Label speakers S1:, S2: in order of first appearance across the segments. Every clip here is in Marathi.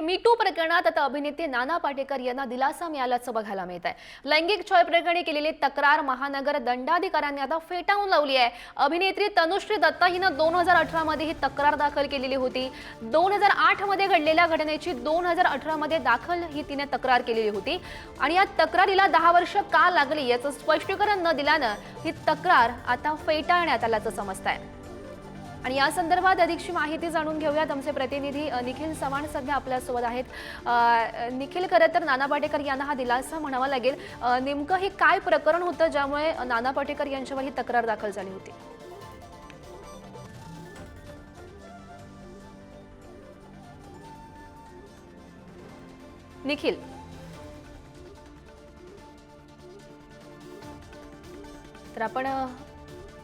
S1: मी टू प्रकरणात आता अभिनेते नाना पाटेकर यांना दिलासा मिळाल्याचं बघायला मिळत आहे। लैंगिक छळ प्रकरणी केलेली तक्रार महानगर दंडाधिकाऱ्यांनी आता फेटाळून लावली आहे। अभिनेत्री तनुश्री दत्ता हिने 2018 मध्ये ही तक्रार दाखल केलेली होती। 2008 मध्ये घडलेल्या घटनेची 2018 मध्ये दाखल ही तिने तक्रार केलेली होती आणि या तक्रारीला 10 वर्ष का लागली याचं स्पष्टीकरण न दिल्यानं ही तक्रार आता फेटाळण्यात आल्याचं समजतंय। आणि या संदर्भात अधिकची माहिती जाणून घेऊयात। आमचे प्रतिनिधी निखिल चव्हाण सध्या आपल्या सोबत आहेत। निखिल, खरं तर नाना पाटेकर यांना हा दिलासा म्हणावा लागेल। नेमकं हे काय प्रकरण होतं ज्यामुळे नाना पाटेकर यांच्यावर ही तक्रार दाखल झाली होती? निखिल, तर आपण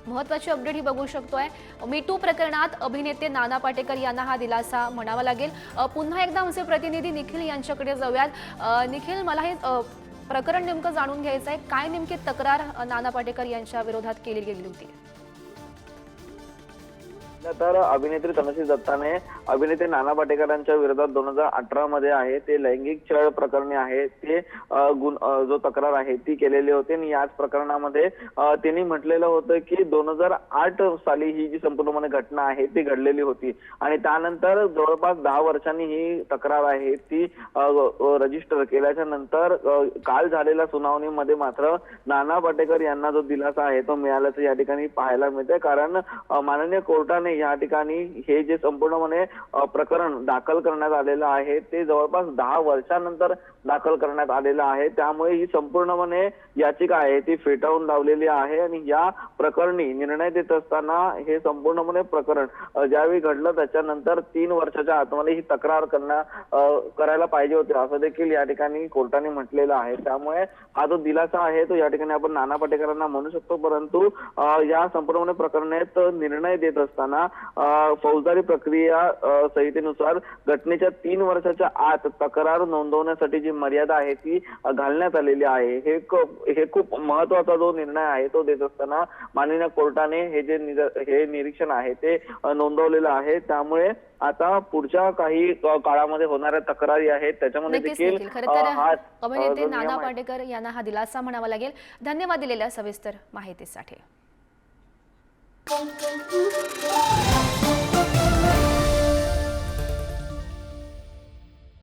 S1: महत्त्वाची अपडेट ही बघू शकतोय। मी टू प्रकरणात अभिनेते नाना पाटेकर यांना हा दिलासा म्हणावा लागेल। पुन्हा एकदा आमचे प्रतिनिधी निखिल यांच्याकडे जाऊयात। निखिल, मला हे प्रकरण नेमकं जाणून घ्यायचं आहे। काय नेमकी तक्रार नाना पाटेकर यांच्या विरोधात केली गेली होती?
S2: तर अभिनेत्री तनुश्री दत्ताने अभिनेते नाना पाटेकरांच्या विरोधात 2018 मध्ये आहे ते लैंगिक छळ प्रकरणी आहे ते जो तक्रार आहे ती केलेली होती। आणि याच प्रकरणामध्ये त्यांनी म्हटलेलं होतं की 2008 साली ही जी संपूर्णपणे घटना आहे ती घडलेली होती आणि त्यानंतर जवळपास 10 वर्षांनी ही तक्रार आहे ती रजिस्टर केल्याच्या नंतर काल झालेल्या सुनावणीमध्ये मात्र नाना पाटेकर यांना जो दिलासा आहे तो मिळाल्याचं या ठिकाणी पाहायला मिळते। कारण माननीय कोर्टाने या ठिकाणी हे जे संपूर्णपणे प्रकरण दाखल करण्यात आलेलं आहे ते जवळपास 10 वर्षांनंतर दाखल करण्यात आलेलं आहे। त्यामुळे ही संपूर्णपणे याचिका आहे ती फेटाळून लावलेली आहे आणि या प्रकरणी निर्णय देत असताना हे संपूर्णपणे प्रकरण ज्यावेळी घडलं त्याच्यानंतर 3 वर्षाच्या आतमध्ये ही तक्रार करायला पाहिजे होती असं देखील या ठिकाणी कोर्टाने म्हटलेलं आहे। त्यामुळे हा जो दिलासा आहे तो या ठिकाणी आपण नाना पाटेकरांना म्हणू शकतो। परंतु या संपूर्ण प्रकरणात निर्णय देत असताना फौजदारी प्रक्रिया संहितेनुसार घटनेच्या 3 वर्षाच्या आत तक्रार नोंदवण्यासाठी जी मर्यादा आहे ती घालण्यात आलेली आहे। हे खूप महत्त्वाचा जो निर्णय आहे तो देत असताना माननीय कोर्टाने हे निरीक्षण आहे ते नोंदवलेलं आहे। त्यामुळे आता पुढच्या काही काळामध्ये होणाऱ्या तक्रारी आहेत त्याच्यामध्ये देखील
S1: अभिनेते नाना पाटेकर यांना हा दिलासा म्हणावा लागेल। धन्यवाद दिलेल्या सविस्तर माहितीसाठी।